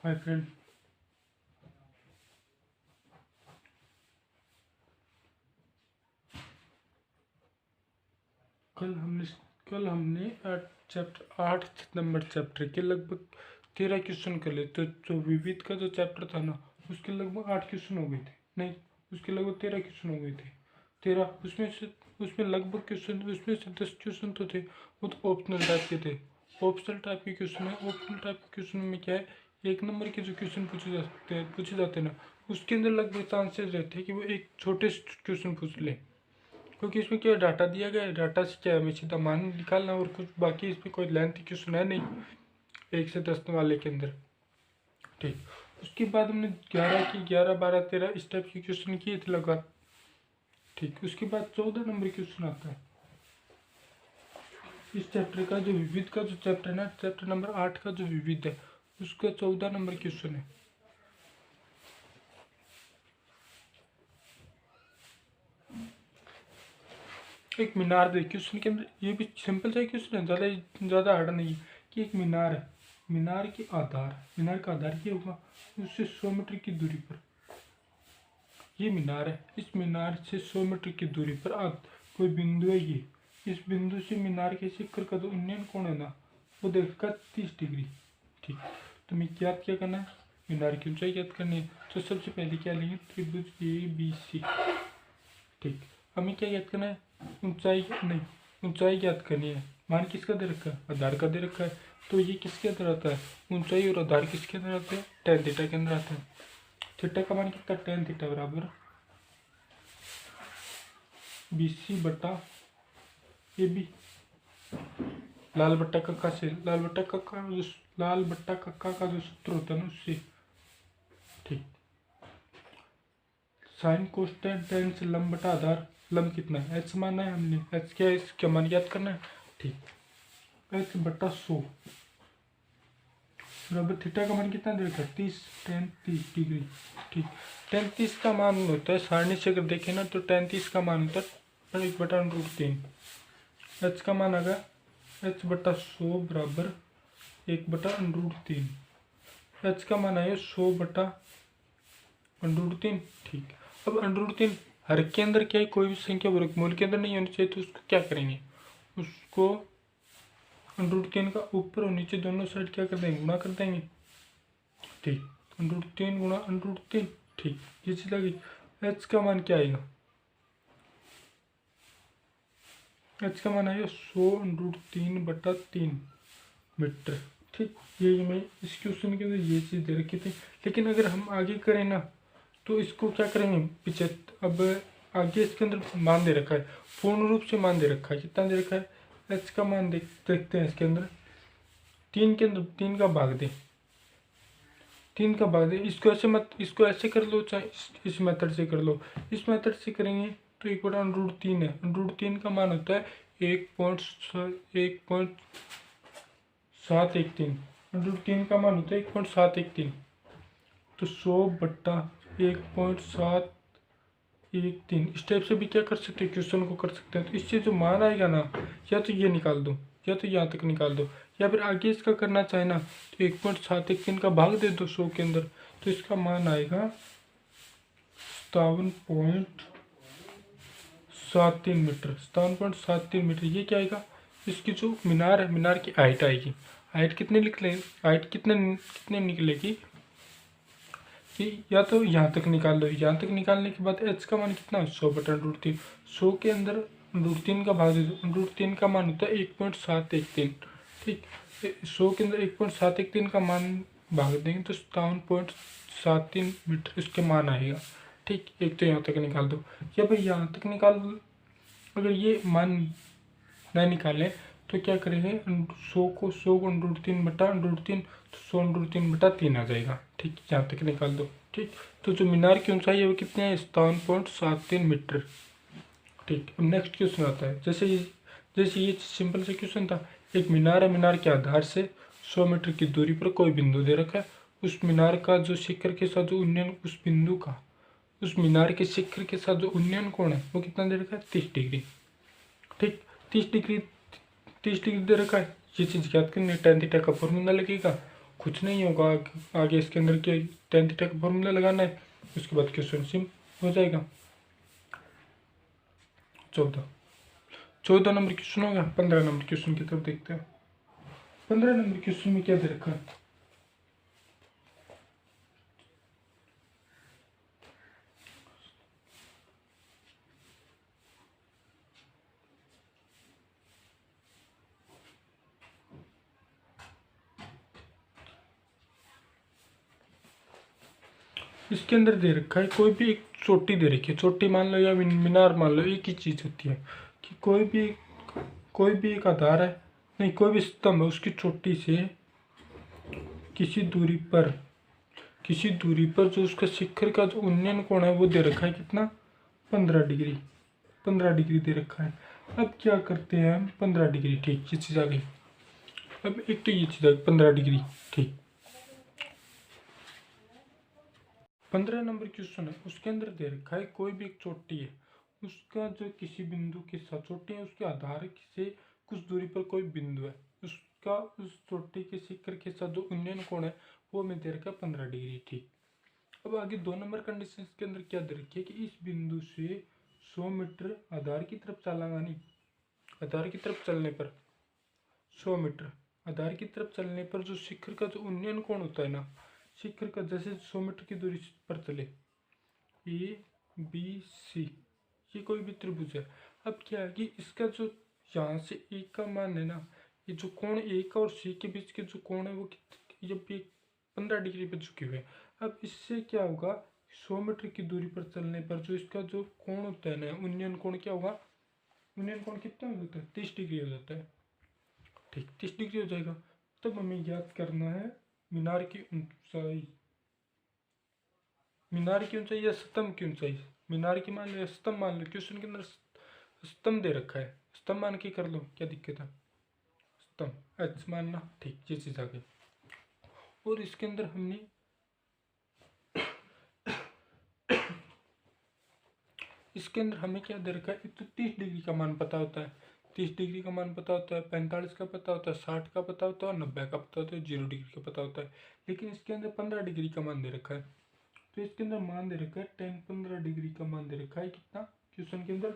Hi friend. कल हमने chapter 8 number chapter के लगभग 13 क्वेश्चन कर लिए। तो जो विविध का जो चैप्टर था ना, उसके लगभग 8 क्वेश्चन हो गए थे। नहीं, उसके लगभग 13 क्वेश्चन हो गए थे। 13 उसमें लगभग क्वेश्चन, उसमें से 10 क्वेश्चन तो थे वो तो ऑप्शनल टाइप के थे। ऑप्शनल टाइप के क्वेश्चन है। ऑप्शनल टाइप के क्वेश्चन में क्या है, 1 नंबर के जो क्वेश्चन पूछे जाते हैं ना, उसके अंदर लगभग चांसेस रहते हैं कि वो एक छोटे क्वेश्चन पूछ ले, क्योंकि इसमें क्या डाटा दिया गया है। डाटा से क्या हमें सीधा मान निकालना और कुछ, बाकी इसमें कोई लेंथ क्वेश्चन है नहीं 1 से 10 वाले के अंदर। ठीक, उसके बाद हमने 11 12 13 इस टाइप के क्वेश्चन किए थे लगा। ठीक, उसके बाद 14 नंबर क्वेश्चन आता है इस चैप्टर का। जो विविध का जो चैप्टर है ना, चैप्टर नंबर 8 का जो विविध है, उसका 14 नंबर क्वेश्चन है। एक मीनार दे क्वेश्चन के अंदर, ये भी सिंपल सा क्वेश्चन है, ज़्यादा हार्ड नहीं है। कि एक मीनार है, मीनार का आधार ये होगा, उससे 100 मीटर की दूरी पर ये मीनार है। इस मीनार से 100 मीटर की दूरी पर कोई बिंदु है ये। इस बिंदु से मीनार के शिखर का जो उन्नयन कोण है ना, वो देखा 30 डिग्री। ठीक, तो मैं याद क्या करना है, मीनार की ऊंचाई याद करनी है। तो सबसे पहले क्या लेंगे, त्रिभुज ABC। ठीक, हमें क्या याद करना है, ऊंचाई याद करनी है। मान किसका दे रखा है, आधार का दे रखा है। तो ये किसके अंदर आता है, ऊंचाई और आधार किसके अंदर आते हैं, tan थीटा के अंदर आता है। थीटा का मान कितना, tan थीटा बराबर BC बटा AB। लाल बट्टा कक्का का जो सूत्र होता है ना, उससे। ठीक, साइन कोस tan से लंब बटा आधार। लंब कितना है, h माना है हमने, h क्या है, इसका मान याद करना है। ठीक, h बटा 100 बराबर थीटा का मान कितना दे रखा है, 30 tan 30 डिग्री। ठीक, tan 30 का मान होता है, सारणी से अगर देखें ना, तो tan 30 का मान होता है 1 बटा √3। h का मान आ गया h बटा 100 बराबर 1 बटा √3। h का मान आया 100 बटा √3। ठीक, अब √3 हर के अंदर क्या है, कोई भी संख्या वर्गमूल के अंदर नहीं होनी चाहिए। तो उसको क्या करेंगे, उसको √3 का ऊपर और नीचे दोनों साइड क्या कर देंगे, गुणा कर देंगे। ठीक, √3 गुणा √3। ठीक, ये चीज लगी। h का मान क्या आएगा, h का मान आएगा 100 √3 बटा 3 मीटर। ठीक, ये मैं इस क्वेश्चन के अंदर ये चीज़ दे रखी थी। लेकिन अगर हम आगे करें ना, तो इसको क्या करेंगे पीछे। अब आगे इसके अंदर मान दे रखा है, पूर्ण रूप से मान दे रखा है। कितना दे रखा है, h का मान देखते हैं इसके अंदर। 3 के अंदर 3 का भाग दे, 3 का भाग दे। इसको ऐसे कर लो, चाहे इस मेथड से कर लो। इस मेथड से करेंगे तो 1 बटा √3 है। √3 का मान होता है 1.713। √3 का मान होता है 1.713। तो 100 बट्टा 1.713 इस टाइप से भी क्या कर सकते हैं, क्वेश्चन को कर सकते हैं। तो इससे जो मान आएगा ना, या तो ये निकाल दो, या तो यहाँ तक निकाल दो, या फिर आगे इसका करना चाहे ना, तो 1.713 का भाग दे दो 100 के अंदर। तो इसका मान आएगा 57.73 मीटर। 57.73 मीटर ये क्या आएगा, इसकी जो मीनार है, मीनार की हाइट आएगी। हाइट कितने कितने निकलेगी कि या तो यहाँ तक निकाल लो। यहाँ तक निकालने के बाद h का मान कितना है, 100 बटा √3। 100 के अंदर √3 का भाग दे दो। √3 का मान होता है 1.713। ठीक, 100 के अंदर 1.713 का मान भाग देंगे तो 57.73 मीटर इसके मान आएगा। ठीक, एक तो यहाँ तक निकाल दो, या फिर यहाँ तक निकाल। अगर ये मान नहीं निकालें तो क्या करेंगे, 100 को √3 बटा √3, तो 100 √3 बटा 3 आ जाएगा। ठीक, यहाँ तक निकाल दो। ठीक, तो जो मीनार की ऊंचाई है वो कितनी है, 57.73 मीटर। ठीक, अब नेक्स्ट क्वेश्चन आता है। जैसे ये सिंपल से क्वेश्चन था। एक मीनार है, मीनार के आधार से 100 मीटर की दूरी पर कोई बिंदु दे रखा है। उस मीनार का जो शिखर के साथ जो उन्नयन, उस मीनार के शिखर के साथ जो उन्नयन कोण है वो कितना दे रखा है, 30 डिग्री। ठीक, 30 डिग्री दे रखा है। ये चीज़ याद करनी है, tan थीटा का फॉर्मूला लगेगा कुछ नहीं होगा। आगे इसके अंदर के टेन थीटा का फॉर्मूला लगाना है, उसके बाद क्वेश्चन सिम हो जाएगा। 14 नंबर क्वेश्चन होगा। 15 नंबर क्वेश्चन की तरफ देखते हैं। 15 नंबर क्वेश्चन में क्या दे रखा है? इसके अंदर दे रखा है कोई भी एक चोटी दे रखी है, चोटी मान लो या मीनार मान लो, एक ही चीज़ होती है कि कोई भी एक आधार है, नहीं कोई भी स्तंभ है, उसकी चोटी से किसी दूरी पर जो उसका शिखर का जो उन्नयन कोण है वो दे रखा है कितना? 15 डिग्री। 15 डिग्री दे रखा है। अब क्या करते हैं हम? 15 डिग्री, ठीक, ये चीज़ आ गई। अब एक तो ये चीज़ आ गई 15 डिग्री, ठीक। 15 नंबर क्वेश्चन है, उसके अंदर दे रखा है कोई भी एक चोटी है, उसका जो किसी बिंदु के साथ, चोटी है उसके आधार से कुछ दूरी पर कोई बिंदु है, उसका उस चोटी के शिखर के साथ जो उन्नयन कोण है वो में दे रखा है 15 डिग्री, ठीक। अब आगे 2 नंबर कंडीशन के अंदर क्या दे रखी है कि इस बिंदु से 100 मीटर आधार की तरफ चलाना, नहीं आधार की तरफ चलने पर 100 मीटर आधार की तरफ चलने पर जो शिखर का जो उन्नयन कोण होता है ना, शिखर का जैसे 100 मीटर की दूरी पर चले, ए बी सी, ये कोई भी त्रिभुज है। अब क्या है कि इसका जो यहाँ से ए का मान है ना, ये जो कोण ए का और सी के बीच के जो कोण है वो जब भी 15 डिग्री पे झुके हुए हैं। अब इससे क्या होगा? 100 मीटर की दूरी पर चलने पर जो इसका जो कोण होता है ना, उन्नयन कोण क्या होगा? उन्नयन कोण कितना हो जाता है? 30 डिग्री हो जाता है, ठीक, 30 डिग्री हो जाएगा। तब हमें याद करना है मीनार की ऊंचाई, मीनार की ऊंचाई या स्तंभ की ऊंचाई। मीनार की मान लो या स्तंभ मान लो, क्वेश्चन के अंदर स्तंभ दे रखा है, स्तंभ मान के कर लो, क्या दिक्कत है? स्तंभ एच मानना, ठीक, ये चीज आ गई। और इसके अंदर हमने हमें क्या दे रखा है? एक तो 30 डिग्री का मान पता होता है, 30 डिग्री का मान पता होता है, 45 का पता होता है, 60 का पता होता है और 90 का पता होता है, 0 डिग्री का पता होता है। लेकिन इसके अंदर 15 डिग्री का मान दे रखा है, तो इसके अंदर मान दे रखा है 15 डिग्री का मान दे रखा है कितना क्वेश्चन के अंदर?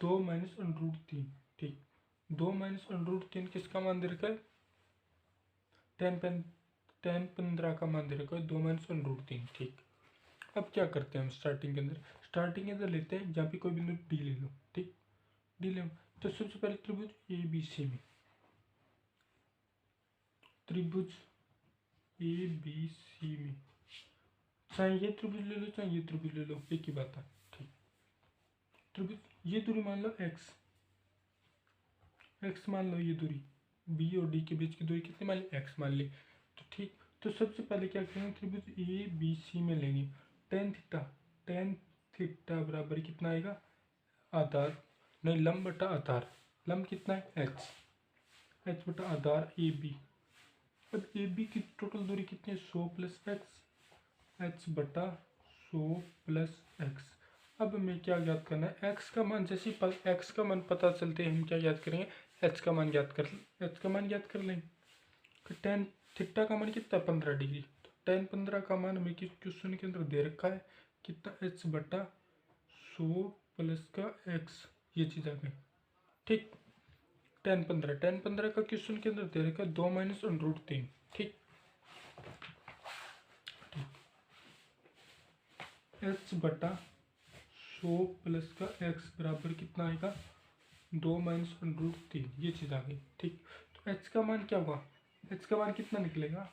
2 माइनस अंडर 3, ठीक। 2 माइनस अंडर 3 किसका मान दे रखा है? टेन 15 का मान दे रखा है 2 माइनस अंडर 3, ठीक। अब क्या करते हैं हम? स्टार्टिंग के अंदर लेते हैं जहाँ पे कोई बिंदु डी ले लो, ठीक, डी ले लो। तो सबसे पहले त्रिभुज ए बी सी में, त्रिभुज ए बी सी में चाहे ये त्रिभुज ले लो चाहे ये त्रिभुज ले लो, एक ही बात है, ठीक। त्रिभुज ये दूरी मान लो एक्स, एक्स मान लो, ये दूरी बी और डी के बीच की दूरी कितनी मान ली? एक्स मान ली, तो ठीक। तो सबसे पहले क्या करेंगे? त्रिभुज ए बी सी में लेंगे टेन थीटा बराबर कितना आएगा? आधार, नहीं लंब बटा आधार, लंब कितना है? एच बटा आधार ए बी। अब ए बी की टोटल दूरी कितनी है? 100 प्लस एक्स, एच बटा 100 प्लस एक्स। अब हमें क्या ज्ञात करना है? एक्स का मान, जैसे एक्स का मान पता चलते हम क्या याद करेंगे? एच का मान याद कर लेंगे। फिर टेन थीटा का मान कितना? 15 डिग्री। तो टेन 15 का मान हमें क्वेश्चन के अंदर दे रखा है कितना? एच बटा 100 प्लस का एक्स, ये चीज़ आ गई, ठीक। टेन पंद्रह का क्वेश्चन के अंदर दे रखा है 2 माइनस अंडर 3, ठीक। एच बटा 100 प्लस का एक्स बराबर कितना आएगा? 2 माइनस अंडर 3, ये चीज़ आ गई, ठीक। तो एच का मान क्या होगा? एच का मान कितना निकलेगा?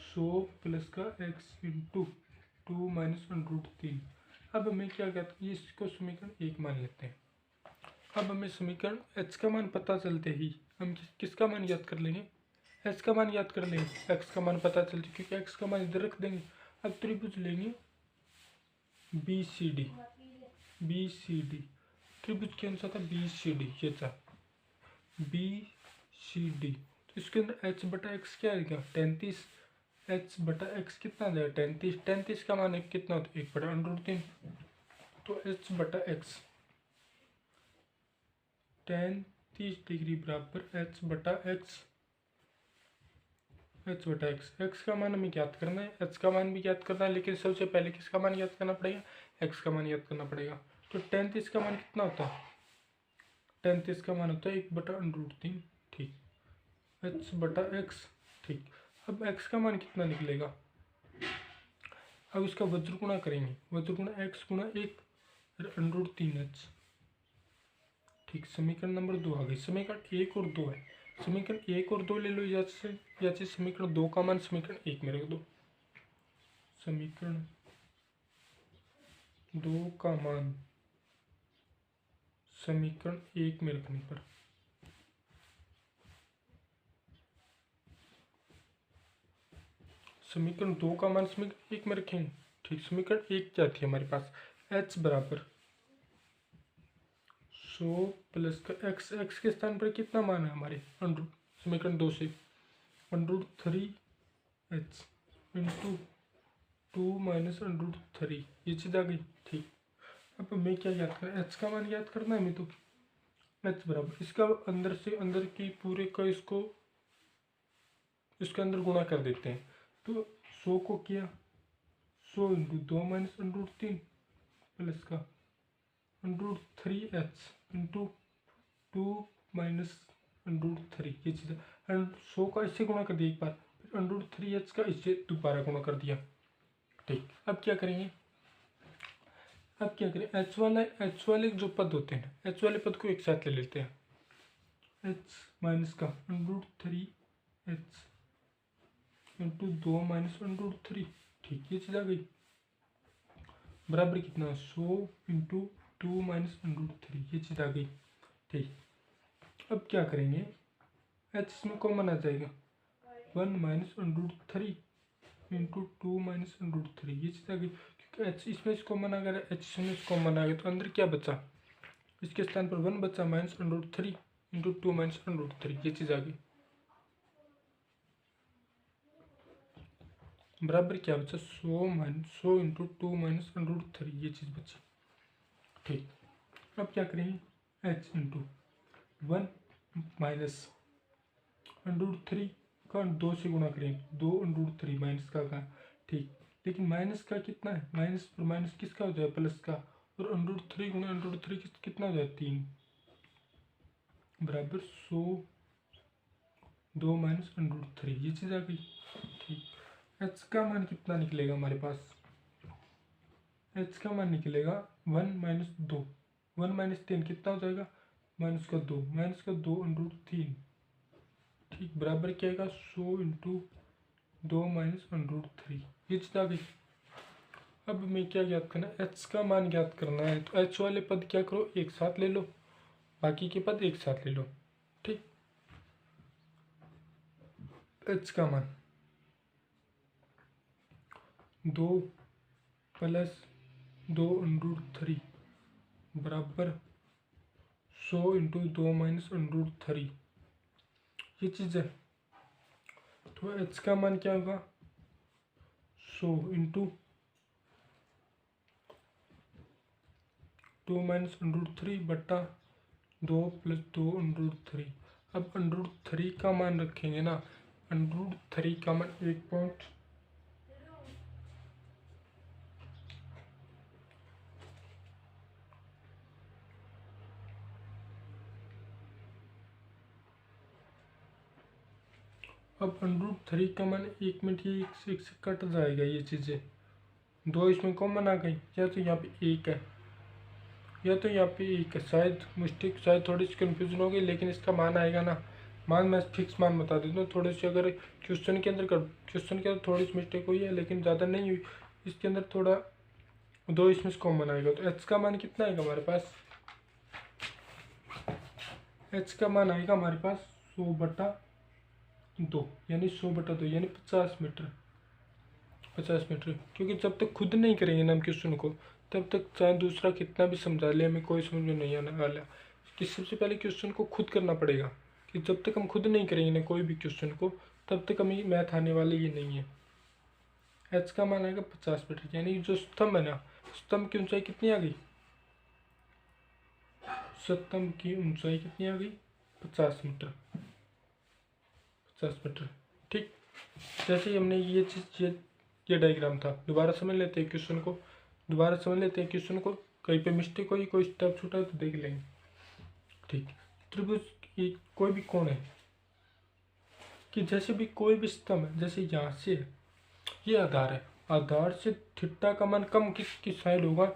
100 प्लस का एक्स इंटू 2 माइनस अंडर 3। अब हमें क्या कहते हैं? इसको समीकरण 1 मान लेते हैं। अब हमें समीकरण एच का मान पता चलते ही हम किसका मान याद कर लेंगे? एच का मान याद कर लेंगे। एक्स का मान पता चलते क्योंकि एक्स का मान इधर रख देंगे। अब त्रिभुज लेंगे बी सी डी, त्रिभुज कौन सा था? बी सी डी, ये था बी सी डी। तो इसके अंदर एच बटा एक्स क्या आएगा? 33। एच बटा एक्स कितना आ जाएगा? 33। 33 का मान कितना होता है? 1 बटा अंडर 3। तो एच बटा एक्स 33 डिग्री बराबर एच बटा एक्स एच बटा एक्स, एक्स का मान हमें ज्ञात करना है, एच का मान भी ज्ञात करना है, लेकिन सबसे पहले किसका मान ज्ञात करना पड़ेगा, एक्स का मान ज्ञात करना पड़ेगा। तो टेंथ इसका मान कितना होता है, टेंथ इसका मान होता है 1/√3। ठीक, एच बटा एक्स। ठीक, अब एक्स का मान कितना निकलेगा, अब इसका वज्र गुणा करेंगे, वज्र गुणा एक्स गुणा 1/√3h। ठीक, समीकरण नंबर 2 आ गई। समीकरण 1 और 2 है, समीकरण 1 और 2 ले लो, या से समीकरण 2 का मान समीकरण 1 में रख दो। समीकरण 2 का मान समीकरण 1 में रखने पर समीकरण 2 का मान समीकरण 1 में रखेंगे। ठीक, समीकरण 1 क्या थी हमारे पास, h बराबर 100 प्लस का एक्स, एक्स के स्थान पर कितना मान है हमारे, समीकरण 2 से √3h इंटू 2 माइनस √3, ये चीज़ आ गई। ठीक, अब हमें क्या याद करना है, एच का मान याद करना है हमें। तो एच बराबर इसका अंदर से अंदर की पूरे का इसके अंदर गुणा कर देते हैं। तो 100 को किया 100 इंटू 2 माइनस √3 प्लस का √3h इंटू 2 माइनस √3, ये चीज़ है। 100 का इससे गुणा कर दिया एक बार, फिर √3h का इससे दोबारा गुणा कर दिया। ठीक, अब क्या करेंगे, अब क्या करें, एच वाले जो पद होते हैं, एच वाले पद को एक साथ ले लेते हैं। एच माइनस का √3h इंटू 2 माइनस √3। ठीक, ये चीज़ आ गई, बराबर कितना 100 इंटू 2 माइनस √3, ये चीज़ आ गई। ठीक, अब क्या करेंगे, एच इसमें कॉमन आ जाएगा, 1 माइनस √3 इंटू 2 माइनस √3, ये चीज़ आ गई। क्योंकि एच इसमें से कॉमन आ गया, एच इसमें से कॉमन आ गया, तो अंदर क्या बचा, इसके स्थान पर 1 बचा माइनस √3 इंटू 2 माइनस √3, ये चीज़ आ गई। बराबर क्या बचा 100 इंटू 2 माइनस √3, ये चीज़ बची। ठीक, अब क्या करेंगे, h इंटू 1 माइनस √3 का 2 से गुणा करेंगे, 2 √3 माइनस का। ठीक, लेकिन माइनस का कितना है, माइनस पर माइनस किसका हो जाए, प्लस का, और √3 गुणा √3 कितना हो जाए 3, बराबर 100 2 माइनस √3, ये चीज़ आ गई। ठीक, h का मान कितना निकलेगा हमारे पास, h का मान निकलेगा 1 माइनस 2, 1 माइनस 3 कितना हो जाएगा, माइनस का 2 √3। ठीक, बराबर क्या आएगा 100 इंटू 2 माइनस √3, ये चीज़ आ गई। अब हमें क्या ज्ञात करना है, h का मान ज्ञात करना है। तो h वाले पद क्या करो, एक साथ ले लो, बाकी के पद एक साथ ले लो। ठीक, h का मान 2 प्लस 2 √3 बराबर 100 इंटू 2 माइनस √3, ये चीज़ है। तो h का मान क्या होगा, 100 इंटू 2 माइनस √3 बट्टा 2 प्लस 2 √3। अब √3 का मान रखेंगे ना, √3 का मान 1 पॉइंट अब √3 का मान 1 मिनट, ये एक से कट जाएगा, ये चीज़ें 2 इसमें कॉमन आ गई, या तो यहाँ पे 1 है या तो यहाँ पे 1 है, शायद मिस्टेक, शायद थोड़ी सी कन्फ्यूजन होगी, लेकिन इसका मान आएगा ना, मान मैं फिक्स मान बता देता हूँ। थोड़ी सी अगर क्वेश्चन के अंदर थोड़ी सी मिस्टेक हुई है, लेकिन ज़्यादा नहीं हुई, इसके अंदर थोड़ा 2 इसमें से कॉमन आएगा। तो h का मान कितना आएगा हमारे पास, h का मान आएगा हमारे पास 100/2, यानी 100/2 यानी 50 मीटर, 50 मीटर। क्योंकि जब तक खुद नहीं करेंगे ना हम क्वेश्चन को, तब तक चाहे दूसरा कितना भी समझा ले, हमें कोई समझ में नहीं आने वाला। कि सबसे पहले क्वेश्चन को खुद करना पड़ेगा, कि जब तक हम खुद नहीं करेंगे ना कोई भी क्वेश्चन को, तब तक हमें मैथ आने वाले ये नहीं है। एच का मान आएगा 50 मीटर, यानी जो स्तंभ है ना, स्तंभ की ऊंचाई कितनी आ गई, स्तंभ की ऊंचाई कितनी आ गई, 50 मीटर, 50 मीटर। ठीक, जैसे ही हमने ये चीज़ ये डायग्राम था, दोबारा समझ लेते हैं क्वेश्चन को, कहीं पे मिस्टेक हुई, कोई स्टेप छूटा तो देख लेंगे। ठीक, त्रिभुज ये कोई भी कोण है कि जैसे भी कोई भी स्तंभ है, जैसे यहाँ से ये आधार है, आधार से थीटा का मान कम किसकी साइड होगा,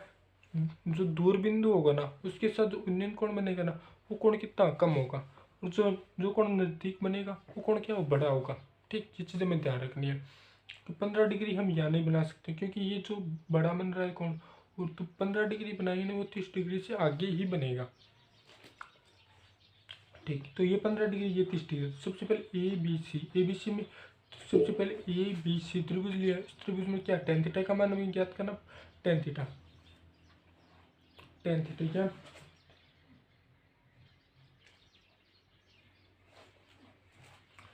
जो दूर बिंदु होगा ना उसके साथ जो उन्नयन कोण बनेगा ना वो कोण कितना कम होगा, और जो जो कोण नज़दीक बनेगा वो कोण क्या बड़ा होगा। ठीक, ये चीज़ें हमें ध्यान रखनी है। तो 15 डिग्री हम यहाँ नहीं बना सकते क्योंकि ये जो बड़ा बन रहा है कोण, और तो 15 डिग्री बनाएंगे ना वो 30 डिग्री से आगे ही बनेगा। ठीक, तो ये 15 डिग्री, ये 30 डिग्री। सबसे पहले ए बी सी में सबसे पहले ए बी सी त्रिभुज लिया। इस त्रिभुज में क्या टेन थीटा का मान हमें ज्ञात करना, टेन थीटा क्या,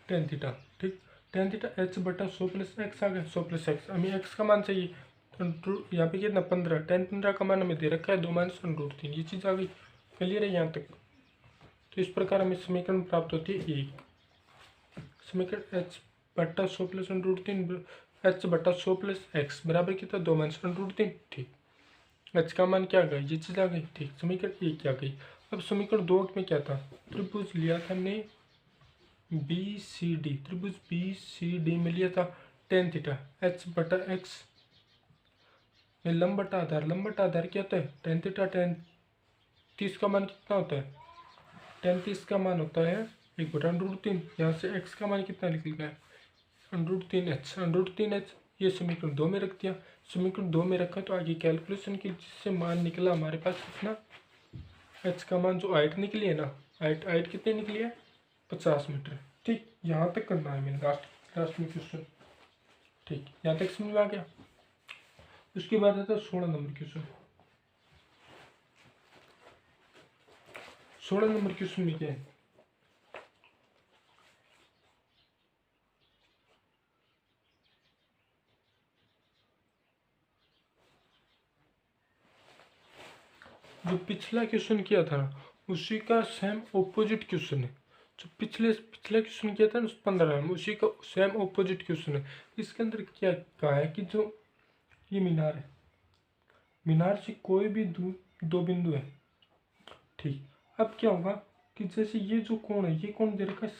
टेन थीटा। ठीक, टेन थीटा एच बटा 100 प्लस एक्स आ गया, 100 प्लस एक्स, हमें एक्स का मान चाहिए तो यहाँ पे कितना 15, टेन 15 का मान हमें दे रखा है 2 माइनस √3, ये चीज़ आ गई। क्लियर है यहाँ तक। तो इस प्रकार हमें समीकरण प्राप्त होती है एक समीकरण एच बटा 100 प्लस √3, एच बटा 100 प्लस एक्स बराबर कितना 2 माइनस √3। ठीक, एच का मान क्या आ गया, ये चीज़ आ गई। ठीक, समीकरण एक क्या गई। अब समीकरण 2 में क्या था, त्रिभुज लिया था हमने बी सी डी, त्रिभुज बी सी डी में लिया था टेन थीटा एच बटा एक्स में लंब बटा आधार क्या होता है, टेन थीटा, टेन 30 का मान कितना होता है, टेन 30 का मान होता है 1/√3। यहाँ से एक्स का मान कितना निकल गया √3h। ये समीकरण 2 में रख दिया। समीकरण 2 में रखा तो आगे कैलकुलेशन की जिससे मान निकला हमारे पास कितना, एच का मान जो हाइट निकली है ना, हाइट कितनी निकली है 50 मीटर। ठीक, यहाँ तक करना है मैंने लास्ट में क्वेश्चन। ठीक, यहाँ तक समझ में आ गया। उसके बाद आता है 16 नंबर क्वेश्चन। 16 नंबर क्वेश्चन में क्या है, जो पिछला क्वेश्चन किया था ना उसी का सेम ऑपोजिट क्वेश्चन है। जो पिछला क्वेश्चन किया था ना 15 में, उसी का सेम ऑपोजिट क्वेश्चन है। इसके अंदर क्या कहा है कि जो ये मीनार है, मीनार से कोई भी दो बिंदु है। ठीक, अब क्या होगा कि जैसे ये जो कोण है, ये कोण दे रखा है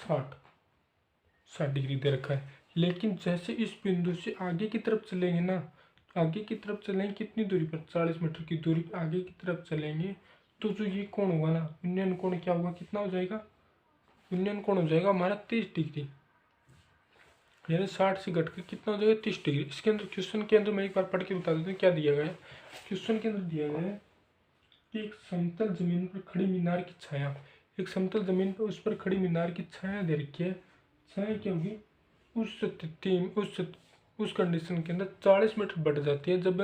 60 डिग्री दे रखा है, लेकिन जैसे इस बिंदु से आगे की तरफ चलेंगे ना, आगे की तरफ चलेंगे कितनी दूरी पर, 40 मीटर की दूरी पर आगे की तरफ चलेंगे तो जो ये कोण होगा ना, उन्नयन कोण क्या होगा, कितना हो जाएगा, उन्नयन कोण हो जाएगा हमारा 30 डिग्री, यानी 60 से घटकर कितना हो जाएगा 30 डिग्री। इसके अंदर क्वेश्चन के अंदर मैं एक बार पढ़ के बता देता हूँ क्या दिया गया है। क्वेश्चन के अंदर दिया गया है कि एक समतल जमीन पर खड़ी मीनार की छाया, एक समतल जमीन पर उस पर खड़ी मीनार की छाया दे रखी है। छाया क्या होगी, उस स्थिति उस कंडीशन के अंदर 40 मीटर बढ़ जाती है जब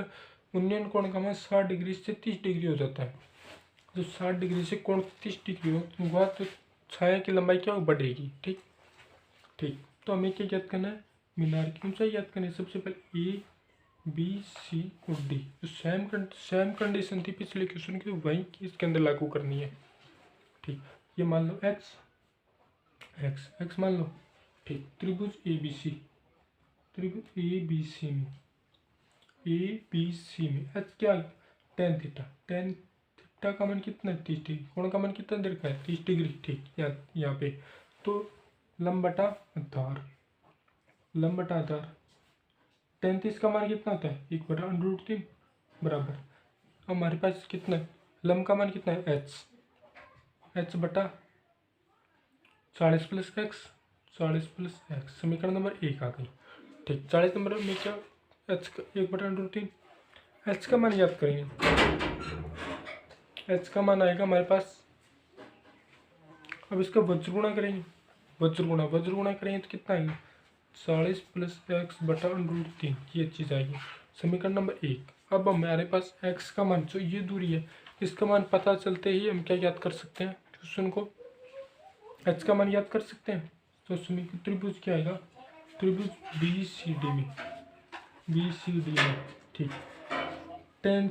उन्नयन कोण का मान 60 डिग्री से 30 डिग्री हो जाता है। जो 60 डिग्री से कोण 30 डिग्री होगा तो छाया की लंबाई क्या बढ़ेगी। ठीक, तो हमें क्या याद करना है, मीनार की ऊंचाई याद करनी है। सबसे पहले ए बी सी और डी, जो सेम कंडीशन थी पिछले क्वेश्चन की वही इसके अंदर लागू करनी है। ठीक, ये मान लो एक्स मान लो। ठीक, त्रिभुज ए बी सी में एच क्या, टेन थीटा का मान कितना है 30 डिग्री, कोण का मान कितना दे रखा है 30 डिग्री। ठीक, यहाँ पे तो लंब बटा आधार 33 का मान कितना होता है 1/√3 बराबर, हमारे पास कितना है, लंब का मान कितना है एच बटा 40 प्लस एक्स, समीकरण नंबर 1 आ गई। ठीक, 40 नंबर में क्या, एच का 1/√3, एच का मान याद करेंगे, एच का मान आएगा हमारे पास, अब इसका वज्रगुणा करेंगे, वज्रगुणा करेंगे तो कितना आएगा 40 प्लस एक्स बटा √3, ये चीज़ आएगी समीकरण नंबर 1। अब हमारे पास एक्स का मान जो ये दूरी है इसका मान पता चलते ही हम क्या याद कर सकते हैं, क्वेश्चन को एच का मान याद कर सकते हैं। तो समीकरण त्रिभुज क्या आएगा, त्रिभुज बी सी डी में ठीक, टेन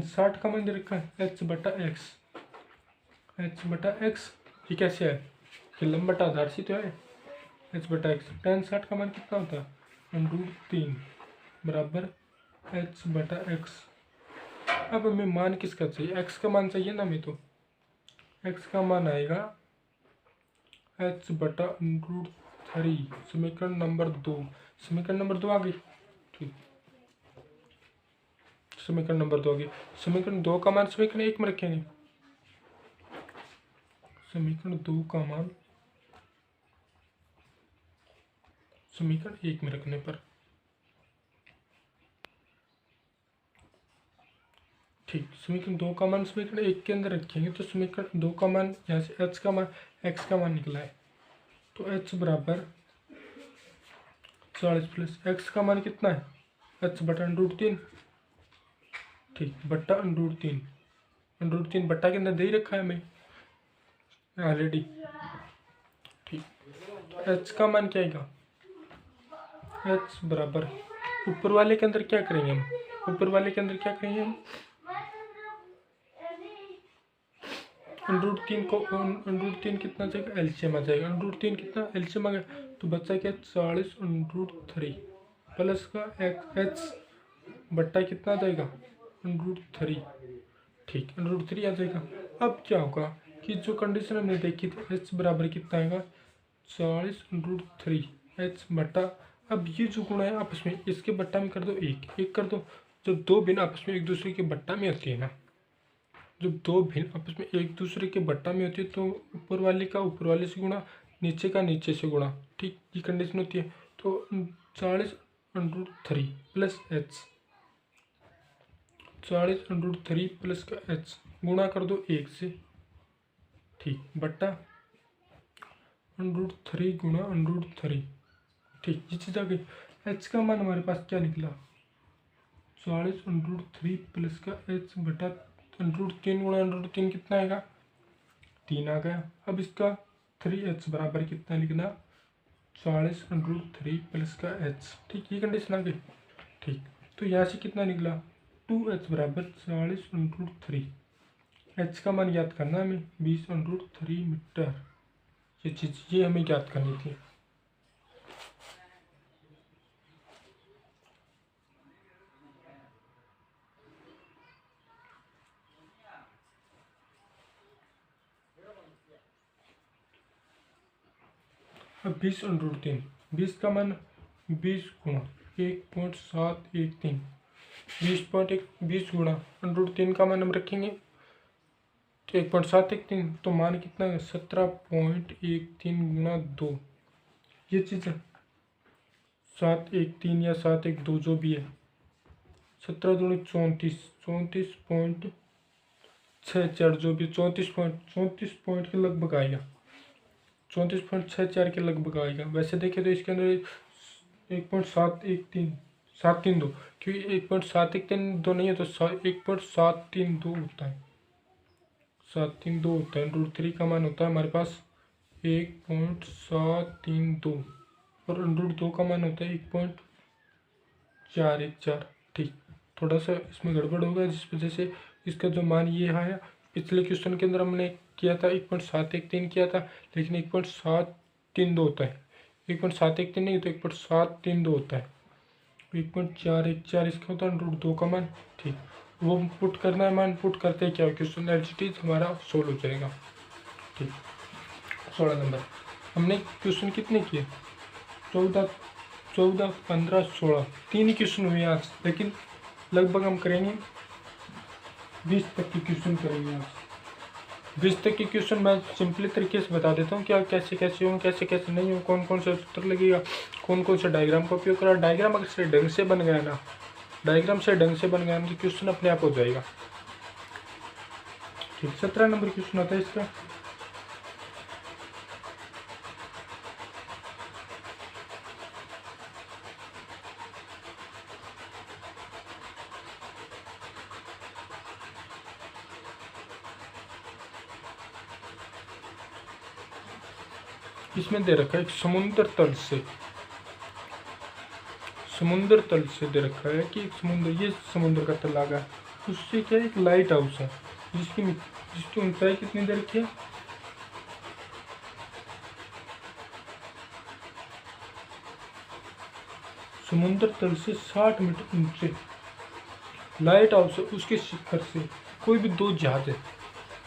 60 का मान दे रखा है एच बटा एक्स, ये कैसे है कि लंब बटा आधार से तो है, एच बटा एक्स। टेन 60 का मान कितना होता है? √3 बराबर एच बटा एक्स। अब हमें मान किसका चाहिए? एक्स का मान चाहिए ना हमें, तो एक्स का मान आएगा एच बटा √3। समीकरण नंबर 2। समीकरण नंबर 2 आ गई। ठीक, समीकरण नंबर 2 आ गई। समीकरण 2 का मान समीकरण 1 में रखेंगे। समीकरण 2 का मान समीकरण 1 में रखने पर, ठीक, समीकरण 2 का मान समीकरण 1 के अंदर रखेंगे तो समीकरण 2 का मान यहाँ से एच का मान एक्स का मान निकला है, तो एच बराबर 40 प्लस एक्स का मान कितना है? एच बटा √3। ठीक, बट्टा √3। √3 बट्टा के अंदर दे ही रखा है हमें ऑलरेडी। ठीक, तो एच का मान क्या आएगा? एच बराबर ऊपर वाले के अंदर क्या करेंगे हम? ऊपर वाले के अंदर क्या करेंगे हम? √3 को √3 कितना जाएगा? एलसीएम आ जाएगा। √3 कितना एलसीएम आ गया, तो बच्चा क्या? 40 √3 प्लस का एच बट्टा कितना जाएगा? √3। ठीक, √3 आ जाएगा। अब क्या होगा कि जो कंडीशन हमने देखी थी, एच बराबर कितना आएगा? 40 √3 एच बट्टा। अब ये जो गुणा है आपस में, इसके बट्टा में कर दो एक, एक कर दो। जब दो भिन्न आपस में एक दूसरे के बट्टा में होती है ना, जब दो भिन्न आपस में एक दूसरे के बट्टा में होती है तो ऊपर वाले का ऊपर वाले से गुणा, नीचे का नीचे से गुणा। ठीक, ये कंडीशन होती है। तो 40 √3 प्लस एच, 40 √3 प्लस का एच गुणा कर दो एक से। ठीक, बट्टा √3 गुणा √3। ठीक, ये चीज़ आ गई। एच का मान हमारे पास क्या निकला? 40 √3 प्लस का एच बटा √3 गुणा √3 कितना आएगा? 3 आ गया। अब इसका 3h बराबर कितना लिखना? 40 √3 प्लस का h। ठीक, ये कंडीशन आ गई। ठीक, तो यहाँ से कितना निकला? 2h बराबर 40 √3। h का मान ज्ञात करना हमें 20 √3 मीटर। ये चीज़ ये हमें ज्ञात करनी थी। अब 20 √3, 20 का मान 20 गुणा 1.713, 20 गुणा √3 का मान हम रखेंगे तो 1.713, तो मान कितना है? 17.13 गुणा 2। ये चीज़ है 713 या 712 जो भी है, 17 दूनी 34, 34.64 जो भी 34 पॉइंट के लगभग आएगा, 34.64 के लगभग आएगा। वैसे देखें तो इसके अंदर 1.713 क्योंकि 1.713 नहीं है तो 1.732 होता है, 732 होता है। √3 का मान होता है हमारे पास 1.732 और √2 का मान होता है 1.414। ठीक, थोड़ा सा इसमें गड़बड़ होगा जिस वजह से इसका जो मान ये आया। पिछले क्वेश्चन के अंदर हमने किया था 1.713 किया था, लेकिन 1.732 होता है। 1.713 नहीं तो 1.732 होता है। 1.414 इसका होता है √2 का मान। ठीक, वो पुट करना है मान, पुट करते क्या क्वेश्चन एलजीटीज हमारा सोल्व हो जाएगा। ठीक, 16 नंबर हमने क्वेश्चन कितने किए? 14, 15, 16 तीन ही क्वेश्चन हुए आज, लेकिन लगभग हम करेंगे 20 तक के क्वेश्चन करेंगे आज। 20 तक के क्वेश्चन मैं सिंपली तरीके से बता देता हूँ क्या कैसे कैसे हों, कैसे कैसे नहीं हो, कौन कौन सा सूत्र लगेगा, कौन कौन सा डायग्राम का उपयोग करा। डायग्राम अगर से ढंग से बन गया ना, डायग्राम से ढंग से बन गया तो क्वेश्चन अपने आप हो जाएगा। ठीक, 17 नंबर क्वेश्चन आता है इसका। इसमें दे रखा है एक समुद्र तल से दे रखा है कि एक समुद्र, ये समुद्र का तल आ गया, उससे क्या एक लाइट हाउस है जिसकी ऊंचाई कितनी दे रखी है? समुद्र तल से 60 मीटर ऊंचे लाइट हाउस है, उसके शिखर से कोई भी दो जहाज है,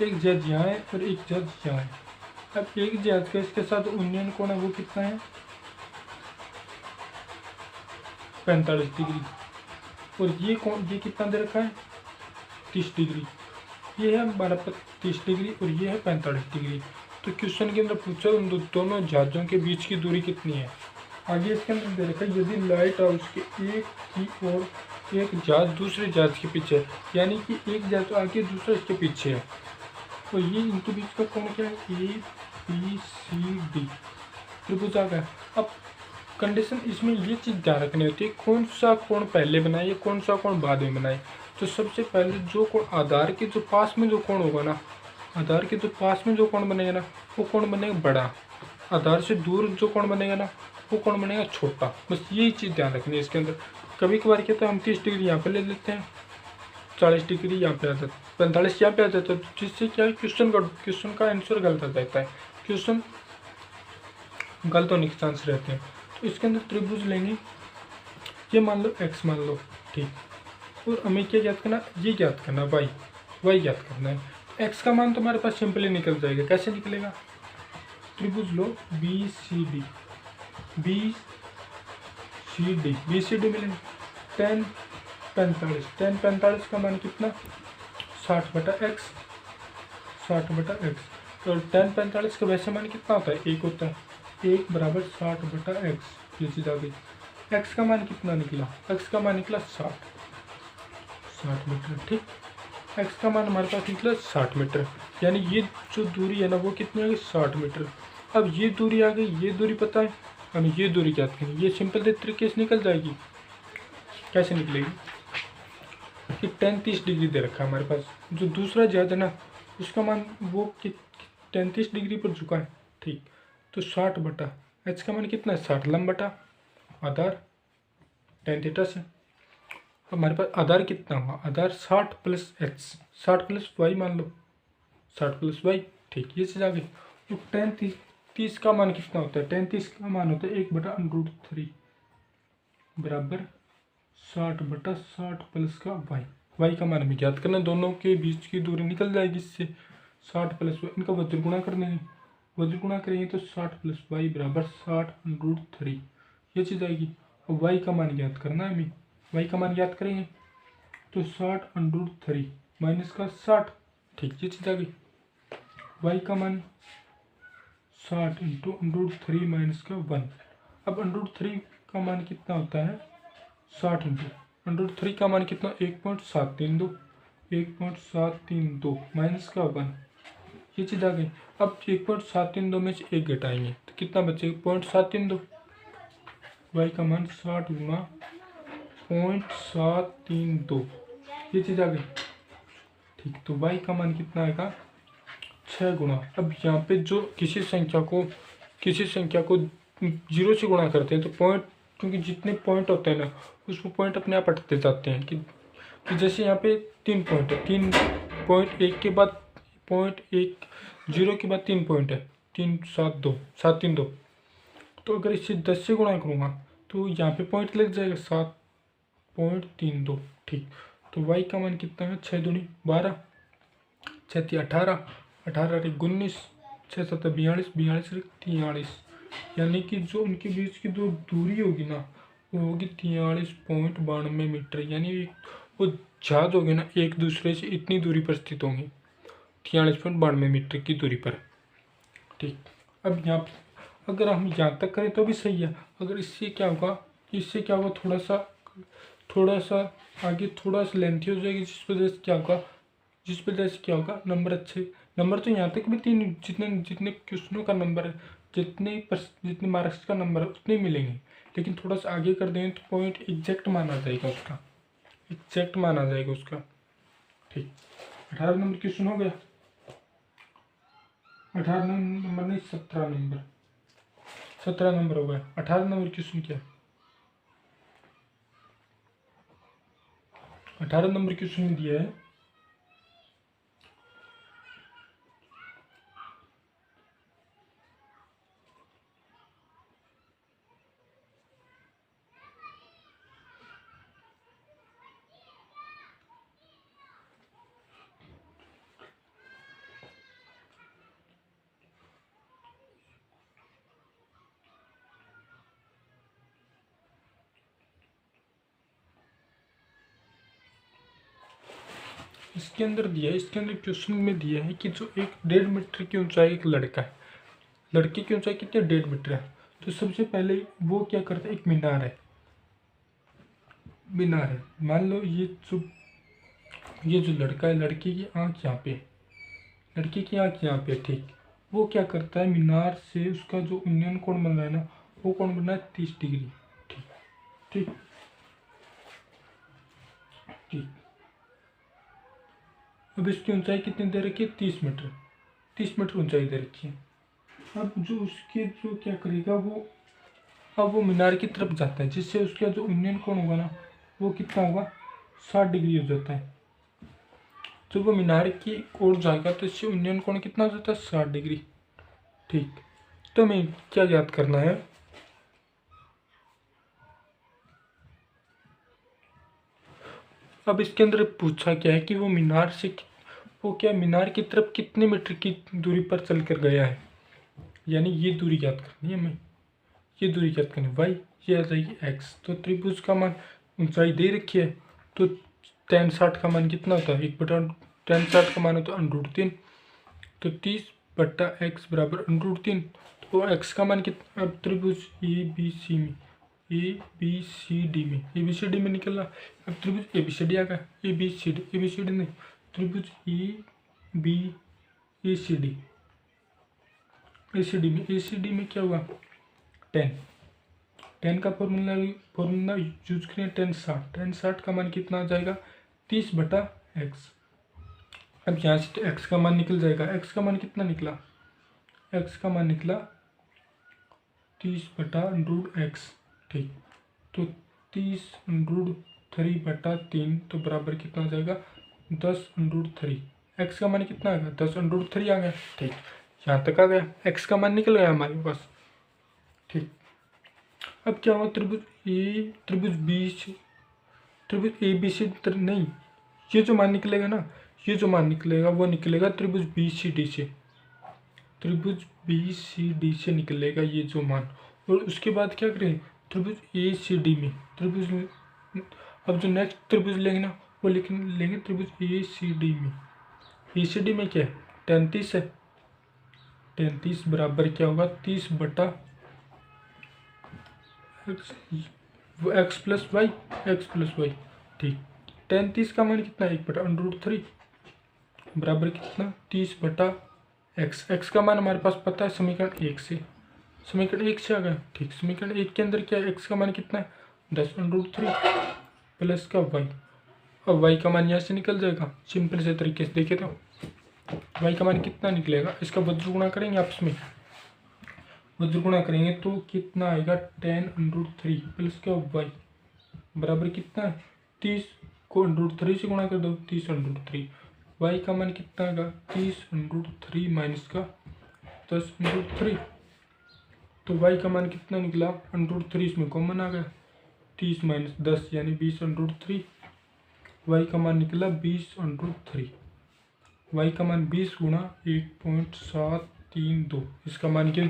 एक जहाज यहाँ है और एक जहाज यहाँ है। अब एक जहाज का इसके साथ यूनियन कोण है वो कितना है 45 डिग्री, और ये कोण ये कितना दे रखा है 30 डिग्री। ये है हमारा 30 डिग्री और ये है 45 डिग्री। तो क्वेश्चन के अंदर पूछा उन दोनों जहाज़ों के बीच की दूरी कितनी है। आगे इसके अंदर दे रखा है यदि लाइट हाउस के एक की ओर एक जहाज दूसरे जहाज के पीछे है, यानी कि एक जहाज आगे दूसरा इसके पीछे है, तो ये इनके बीच का कोण क्या है ए बी सी डी त्रिभुज आ गया। अब कंडीशन इसमें ये चीज़ ध्यान रखनी होती है कौन सा कोण पहले बनाए कौन सा कोण बाद में बनाए। तो सबसे पहले जो कोण आधार के जो पास में जो कोण होगा ना, आधार के जो पास में जो कोण बनेगा ना वो कोण बनेगा बड़ा, आधार से दूर जो कोण बनेगा ना वो कोण बनेगा छोटा। बस यही चीज़ ध्यान रखनी है इसके अंदर। कभी कभार क्या होता है हम 30 डिग्री यहाँ पे ले लेते हैं, 40 डिग्री यहाँ पे आ जाता है, 45 यहाँ पे आ जाता है, जिससे क्या है क्वेश्चन का आंसर गलत आ जाता है, क्वेश्चन गलत होने के चांस रहते हैं। तो इसके अंदर त्रिभुज लेंगे, ये मान लो x मान लो, ठीक, और हमें क्या ज्ञात करना ये ज्ञात करना y ज्ञात करना है। x का मान तो हमारे पास सिंपली निकल जाएगा। कैसे निकलेगा, त्रिभुज लो बी सी डी मिलेगा 10 45 का मान कितना 60/x और 10 45 का वैसे मान कितना होता है 1 होता है, 1 बराबर 60/x। ये चीज़ आ गई। x का मान कितना निकला, x का मान निकला 60 मीटर, ठीक। x का मान हमारे पास निकला 60 मीटर, यानी ये जो दूरी है ना वो कितनी आ गई 60 मीटर। अब ये दूरी आ गई, ये दूरी पता है हमें, ये दूरी क्या करेंगे, ये सिंपल तरीके से निकल जाएगी। कैसे निकलेगी कि 30 डिग्री दे रखा है हमारे पास, जो दूसरा जहाज है ना उसका मान वो 30 डिग्री पर झुका है, ठीक। तो 60/h का मान कितना है 60 लंबटा आधार tan थीटा से। हमारे पास आधार कितना हुआ, आधार 60 + h 60 + y मान लो 60 + y, ठीक। ये चीज़ आ गई। तो tan 30 का मान कितना होता है, tan 30 का मान होता है 1/√3 बराबर 60/60 + का y का मान हमें ज्ञात करना है। दोनों के बीच की दूरी निकल जाएगी इससे, 60 + y, इनका वज्र गुणा कर देंगे, वज्र गुणा करेंगे तो 60 + y बराबर 60√3, ये चीज़ आएगी। और y का मान ज्ञात करना है हमें, y का मान ज्ञात करेंगे तो 60√3 माइनस का 60, ठीक। ये चीज़ आ गई। y का मान 60 × √3 माइनस का 1। अब √3 का मान कितना होता है 60 √3 का मान कितना 1.732 माइनस का 1, ये चीज़ आ गई। अब 1.732 में से 1 घटाएंगे तो कितना बचेगा 0.732, y का मान 60 गुना 0.732, ये चीज़ आ गई, ठीक। तो y का मान कितना आएगा 6 गुना। अब यहाँ पे जो किसी संख्या को 0 से गुणा करते हैं तो पॉइंट, क्योंकि जितने पॉइंट होते हैं ना उसमें पॉइंट अपने आप हटते जाते हैं कि जैसे यहाँ पे 3 पॉइंट है, 3 पॉइंट 1 के बाद पॉइंट 1 0 के बाद 3 पॉइंट है, 3 7 2 7 3 2। तो अगर इसे 10 से गुणा करूँगा तो यहाँ पे पॉइंट लग जाएगा 7.32, ठीक। तो y का मान कितना है 6 दूनी 12, 6 × 18, 18 × 19, 6 × 7 42, 42 × 43, यानी कि जो उनके बीच की जो दूरी होगी ना वो होगी 43.92 मीटर, यानी वो जहाज होंगे ना एक दूसरे से इतनी दूरी पर स्थित होंगे 43.92 मीटर की दूरी पर, ठीक। अब यहाँ अगर हम यहाँ तक करें तो भी सही है। अगर इससे क्या होगा थोड़ा सा आगे थोड़ा सा लेंथी हो जाएगी, जिस वजह से क्या होगा नंबर तो यहाँ तक भी 3 जितने क्वेश्चनों का नंबर है, जितने मार्क्स का नंबर है उतने मिलेंगे, लेकिन थोड़ा सा आगे कर देंगे तो पॉइंट एग्जैक्ट माना जाएगा उसका, ठीक। 18 नंबर क्वेश्चन हो गया, 18 नंबर नहीं 17 नंबर हो गया। 18 नंबर क्वेश्चन क्या है, 18 नंबर क्वेश्चन में दिया है इसके अंदर दिया है, इसके अंदर क्वेश्चन में दिया है कि जो एक 1.5 मीटर की ऊंचाई एक लड़का है, लड़के की ऊंचाई कितनी 1.5 मीटर है। तो सबसे पहले वो क्या करता है, एक मीनार है, मीनार है। मान लो ये जो लड़का है, लड़के की आंख यहाँ पे, लड़के की आंख यहाँ पे, ठीक। वो क्या करता है, मीनार से उसका जो उन्नयन कोण बन रहा है ना, वो कोण बन रहा है 30 डिग्री। ठीक ठीक ठीक। अब इसकी ऊंचाई कितनी दे रखी है, 30 मीटर, 30 मीटर ऊंचाई दे रखी है। अब जो उसके जो क्या करेगा वो, अब वो मीनार की तरफ जाता है, जिससे उसका जो उन्नयन कोण होगा ना, वो कितना होगा, 60 डिग्री हो जाता है। जब वो मीनार की ओर जाएगा तो इससे उन्नयन कोण कितना हो जाता है, 60 डिग्री। ठीक। तो हमें क्या याद करना है, अब इसके अंदर पूछा क्या है कि वो मीनार से, वो क्या मीनार की तरफ कितने मीटर की दूरी पर चल कर गया है, यानी ये दूरी याद करनी है हमें, ये दूरी याद करनी है वाई, ये आ जाएगी एक्स। तो त्रिभुज का मान, ऊंचाई दे रखी है, तो tan 60 का मान कितना होता है, 1/tan 60 का मान होता है √3। तो 30/x बराबर √3। तो x का मान कितना, अब त्रिभुज ए बी सी डी में निकल रहा। अब त्रिभुज ए बी सी डी आ गया, ए बी सी डी नहीं, त्रिभुज ए सी डी में क्या हुआ, 10 का फॉर्मूला यूज करें, tan 60 का मान कितना आ जाएगा, 30/x। अब यहाँ से x का मान निकल जाएगा, x का मान कितना निकला, x का मान निकला 30/√x। ठीक। तो 30√3/3, तो बराबर कितना आ जाएगा, 10√3। x का मान कितना आ गया, 10√3 आ गया। ठीक, यहाँ तक आ गया, x का मान निकल गया हमारे पास। ठीक। अब क्या हुआ, त्रिभुज ए बी सी नहीं, ये जो मान निकलेगा ना, ये जो मान निकलेगा वो निकलेगा त्रिभुज बी सी डी से, त्रिभुज बी सी डी से निकलेगा ये जो मान। और उसके बाद क्या करें, त्रिभुज ए सी डी में, त्रिभुज, अब जो नेक्स्ट त्रिभुज लेंगे ना, वो लेंगे त्रिभुज ए सी डी में। ए सी डी में क्या है, 33 है, 33 बराबर क्या होगा, 30/x plus Y, X plus Y. ठीक। 33 का मान कितना है, 1/√3 बराबर कितना, 30/x। x का मान हमारे पास पता है समीकरण 1 से, समीकरण 1 से आ गया। ठीक। समीकरण 1 के अंदर क्या है, x का मान कितना है, 10√3 प्लस का y। अब y का मान यहाँ से निकल जाएगा, सिंपल से तरीके से देखे तो y का मान कितना निकलेगा, इसका वज्र गुणा करेंगे आपस में, वज्र गुणा करेंगे तो कितना आएगा, tan√3 प्लस का y बराबर कितना है, 30 को √3 से गुणा कर दो, 30√3। y का मान कितना आएगा, 30√3 माइनस का 10√3। तो y का मान कितना निकला, √3 इसमें कॉमन आ गया, 30 माइनस 10 यानी 20√3। y का मान निकला 20√3। y का मान 20 गुणा 1.732, इसका मान क्या,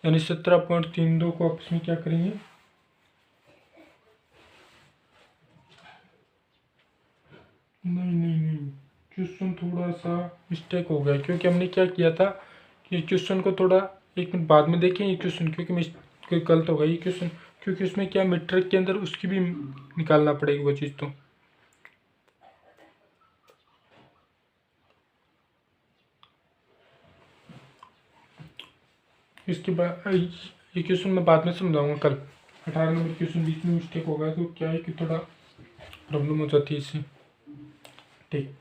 यानी 17.32 को आपस में क्या करेंगे, नहीं, क्वेश्चन थोड़ा सा मिस्टेक हो गया, क्योंकि हमने क्या किया था कि क्वेश्चन को थोड़ा 1 मिनट बाद में देखें ये क्वेश्चन, क्योंकि कोई गलत होगा ये क्वेश्चन, क्योंकि उसमें क्या मीट्रिक के अंदर उसकी भी निकालना पड़ेगी वो चीज़। तो इसके बाद ये क्वेश्चन मैं बाद में समझाऊंगा कल। 18 नंबर क्वेश्चन बीच में मिस्टेक हो गया, तो क्या है कि थोड़ा प्रॉब्लम हो जाती है इससे। ठीक।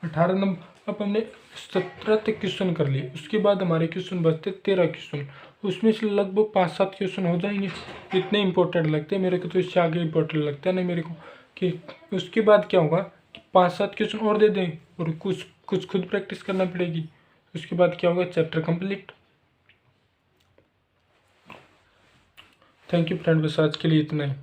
18 नंबर, अब हमने 17 तक क्वेश्चन कर लिए, उसके बाद हमारे क्वेश्चन बचते 13 क्वेश्चन, उसमें से लगभग 5-7 क्वेश्चन हो जाएंगे, इतने इंपॉर्टेंट लगते हैं मेरे को, तो इससे आगे इंपॉर्टेंट लगता है ना मेरे को, कि उसके बाद क्या होगा कि 5-7 क्वेश्चन और दे दें और कुछ खुद प्रैक्टिस करना पड़ेगी। उसके बाद क्या होगा, chapter complete. Thank you friend, बस आज के लिए इतना ही।